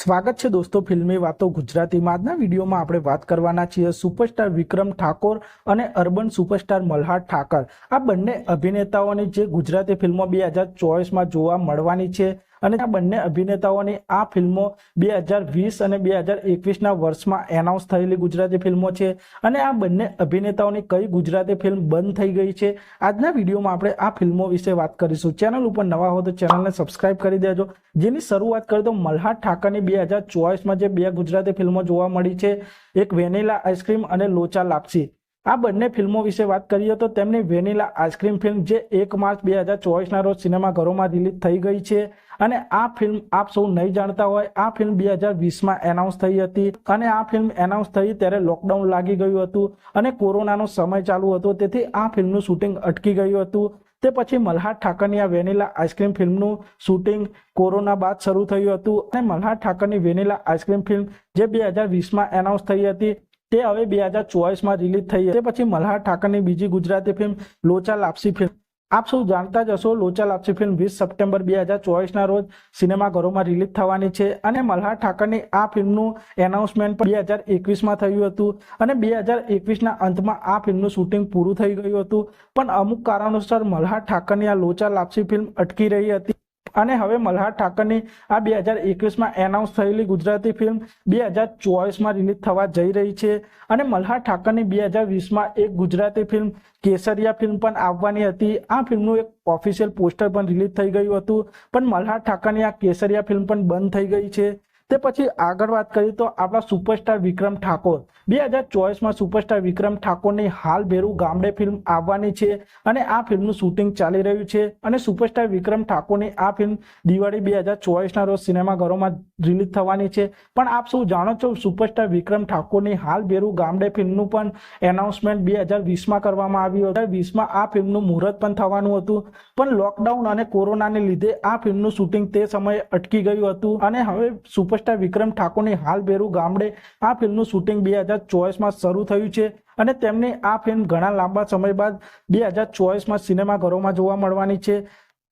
સ્વાગત છે દોસ્તો ફિલ્મી વાતો ગુજરાતીમાં। આજના વિડીયોમાં આપણે વાત કરવાના છીએ સુપરસ્ટાર વિક્રમ ઠાકોર અને અર્બન સુપરસ્ટાર મલ્હાર ઠાકર આ બંને અભિનેતાઓની જે ગુજરાતી ફિલ્મો 2024માં જોવા મળવાની છે અને આ બંને અભિનેતાઓની આ ફિલ્મો 2020 અને 2021ના વર્ષમાં એનાઉન્સ થયેલી ગુજરાતી ફિલ્મો છે અને આ બંને અભિનેતાઓની કઈ ગુજરાતી ફિલ્મ બંધ થઈ ગઈ છે। આજના વિડીયોમાં આપણે આ ફિલ્મો વિશે વાત કરીશું। ચેનલ ઉપર નવા હો તો ચેનલને સબસ્ક્રાઇબ કરી દેજો। જેની શરૂઆત કરીએ તો મલ્હાર ઠાકરની 2024માં જે બે ગુજરાતી ફિલ્મો જોવા મળી છે, એક વેનીલા આઈસ્ક્રીમ અને લોચા લાપસી। આ બંને ફિલ્મો વિશે વાત કરીએ તો તેમની વેનીલા આઈસ્ક્રીમ ફિલ્મ જે 1 માર્ચ 2024ના રોજ સિનેમાઘરોમાં રિલીઝ થઈ ગઈ છે અને આ ફિલ્મ આપ સૌ નહીં જાણતા હોય, આ ફિલ્મ 2020માં એનાઉન્સ થઈ હતી અને આ ફિલ્મ એનાઉન્સ થઈ ત્યારે લોકડાઉન લાગી ગયું હતું અને કોરોનાનો સમય ચાલુ હતો, તેથી આ ફિલ્મનું શૂટિંગ અટકી ગયું હતું। તે પછી મલ્હાર ઠાકરની આ વેનીલા આઈસ્ક્રીમ ફિલ્મનું શૂટિંગ કોરોના બાદ શરૂ થયું હતું અને મલ્હાર ઠાકરની વેનીલા આઈસ્ક્રીમ ફિલ્મ જે 2020માં એનાઉન્સ થઈ હતી તે હવે 2024માં રિલીઝ થઈ। તે પછી મલ્હાર ઠાકરની બીજી ગુજરાતી ફિલ્મ લોચા લાપસી ફિલ્મ આપ સૌ જાણતા જ હશો। લોચા લાપસી ફિલ્મ 20 સપ્ટેમ્બર 2024ના રોજ સિનેમાઘરોમાં રિલીઝ થવાની છે અને મલ્હાર ઠાકરની આ ફિલ્મનું એનાઉન્સમેન્ટ પણ 2021માં થયું હતું અને 2021ના અંતમાં આ ફિલ્મનું શૂટિંગ પૂરું થઈ ગયું હતું, પણ અમુક કારણોસર મલ્હાર ઠાકરની આ લોચા લાપસી ફિલ્મ અટકી રહી હતી અને હવે મલ્હાર ઠાકરની આ 2021માં એનાઉન્સ થયેલી ગુજરાતી ફિલ્મ 2024માં રિલીઝ થવા જઈ રહી છે અને મલ્હાર ઠાકરની 2020માં એક ગુજરાતી ફિલ્મ કેસરિયા ફિલ્મ પણ આવવાની હતી। આ ફિલ્મનું એક ઓફિશિયલ પોસ્ટર પણ રિલીઝ થઈ ગયું હતું, પણ મલ્હાર ઠાકરની આ કેસરિયા ફિલ્મ પણ બંધ થઈ ગઈ છે। તે પછી આગળ વાત કરીએ તો આપણા સુપરસ્ટાર વિક્રમ ઠાકોર 2024માં સુપરસ્ટાર વિક્રમ ઠાકોરની હાલ ભેરું ગામડે ફિલ્મ આવવાની છે અને આ ફિલ્મનું શૂટિંગ ચાલી રહ્યું છે અને સુપરસ્ટાર વિક્રમ ઠાકોરની આ ફિલ્મ દિવાળી 2024ના રોજ સિનેમાઘરોમાં રિલીઝ થવાની છે। પણ આપ સૌ જાણો છો સુપરસ્ટાર વિક્રમ ઠાકોરની હાલ ભેરું ગામડે ફિલ્મનું પણ એનાઉન્સમેન્ટ 2020માં કરવામાં આવ્યું હતું। 2020માં આ ફિલ્મનું મુહૂર્ત પણ થવાનું હતું, પણ લોકડાઉન અને કોરોનાને લીધે આ ફિલ્મનું શૂટિંગ તે સમયે અટકી ગયું હતું અને હવે સુપરસ્ટાર વિક્રમ ઠાકોરની હાલ ભેરું ગામડે આ ફિલ્મનું શૂટિંગ 2024માં શરૂ થયું છે અને તેમની આ ફિલ્મ ઘણા લાંબા સમય બાદ 2024માં સિનેમાઘરોમાં જોવા મળવાની છે।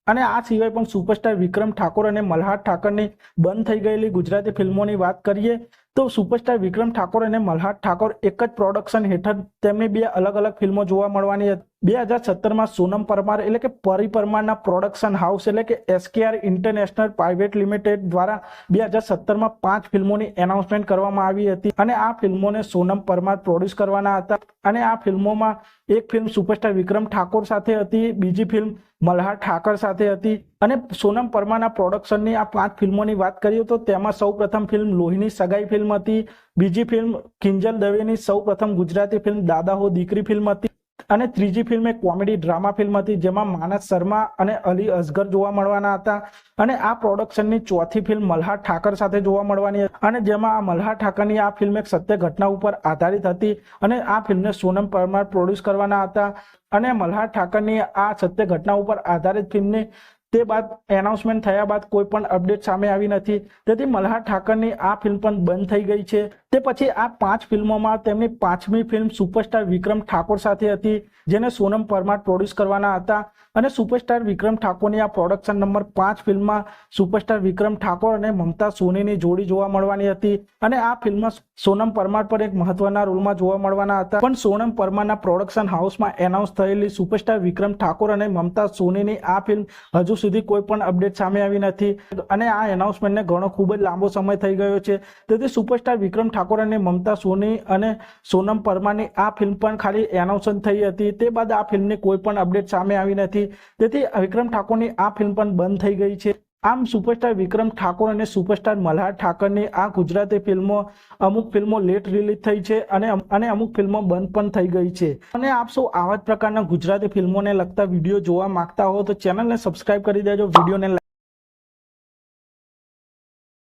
અને આ સિવાય પણ સુપરસ્ટાર વિક્રમ ઠાકોર અને મલ્હાર ઠાકરની બંધ થઈ ગયેલી ગુજરાતી ફિલ્મોની વાત કરીએ તો સુપરસ્ટાર વિક્રમ ઠાકોર અને મલ્હાર ઠાકોર એક જ પ્રોડક્શન હેઠળ તેમની બે અલગ અલગ ફિલ્મો જોવા મળવાની હતી। 2017માં સોનમ પરમાર એટલે કે પરી પરમારના પ્રોડક્શન હાઉસ એટલે કે SKR ઇન્ટરનેશનલ પ્રાઇવેટ લિમિટેડ દ્વારા 2017માં 5 ફિલ્મોની એનાઉન્સમેન્ટ કરવામાં આવી હતી અને આ ફિલ્મોને સોનમ પરમાર પ્રોડ્યુસ કરવાના હતા અને આ ફિલ્મોમાં એક ફિલ્મ સુપરસ્ટાર વિક્રમ ઠાકોર સાથે હતી, બીજી ફિલ્મ મલ્હાર ઠાકર સાથે હતી અને સોનમ પરમારના પ્રોડક્શનની આ 5 ફિલ્મોની વાત કરીએ તો તેમાં સૌપ્રથમ ફિલ્મ લોહીની સગાઈ ફિલ્મ હતી, બીજી ફિલ્મ કિંજલ દવેની સૌપ્રથમ ગુજરાતી ફિલ્મ દાદા હો દીકરી ફિલ્મ હતી અને ત્રીજી ફિલ્મ એક કોમેડી ડ્રામા ફિલ્મ હતી જેમાં માનસ શર્મા અને અલી અસગર જોવા મળવાના હતા અને આ પ્રોડક્શનની ચોથી ફિલ્મ મલ્હાર ઠાકર સાથે જોવા મળવાની હતી અને જેમાં આ મલ્હાર ઠાકરની આ ફિલ્મ એક સત્ય ઘટના ઉપર આધારિત હતી અને આ ફિલ્મને સોનમ પરમાર પ્રોડ્યુસ કરવાના હતા અને મલ્હાર ઠાકરની આ સત્ય ઘટના ઉપર આધારિત ફિલ્મની તે બાદ એનાઉન્સમેન્ટ થયા બાદ કોઈ પણ અપડેટ સામે આવી નથી, તેથી મલ્હાર ઠાકરની આ ફિલ્મ પણ બંધ થઈ ગઈ છે। તે પછી આ 5 ફિલ્મોમાં તેમની 5મી ફિલ્મ સુપરસ્ટાર વિક્રમ ઠાકોર સાથે હતી જેને સોનમ પરમાર પ્રોડ્યુસ કરવાના હતા અને સુપરસ્ટાર વિક્રમ ઠાકોરની આ પ્રોડક્શન નંબર 5 ફિલ્મમાં સુપરસ્ટાર વિક્રમ ઠાકોર અને મમતા સોનીની જોડી જોવા મળવાની હતી અને આ ફિલ્મમાં સોનમ પરમાર પર એક મહત્વના રોલમાં જોવા મળવાના હતા, પણ સોનમ પરમારના પ્રોડક્શન હાઉસમાં એનાઉન્સ થયેલી સુપરસ્ટાર વિક્રમ ઠાકોર અને મમતા સોનીની આ ફિલ્મ હજુ સુધી કોઈ પણ અપડેટ સામે આવી નથી અને આ એનાઉન્સમેન્ટને ઘણો ખૂબ જ લાંબો સમય થઈ ગયો છે, તેથી સુપરસ્ટાર વિક્રમ ઠાકોર અને મમતા સોની અને સોનમ પરમારની આ ફિલ્મ પણ ખાલી એનાઉન્સ થઈ હતી, તે બાદ આ ફિલ્મની કોઈ પણ અપડેટ સામે આવી નથી, તેથી વિક્રમ ઠાકોરની આ ફિલ્મ પણ બંધ થઈ ગઈ છે। આમ સુપરસ્ટાર વિક્રમ ઠાકોર અને સુપરસ્ટાર મલ્હાર ઠાકરની આ ગુજરાતી ફિલ્મો અમુક ફિલ્મો લેટ રિલીઝ થઈ છે અને અમુક ફિલ્મો બંધ પણ થઈ ગઈ છે અને આપ સૌ આવા જ પ્રકારના ગુજરાતી ફિલ્મોને લગતા વિડીયો જોવા માંગતા હો તો ચેનલને સબસ્ક્રાઇબ કરી દેજો, વિડીયોને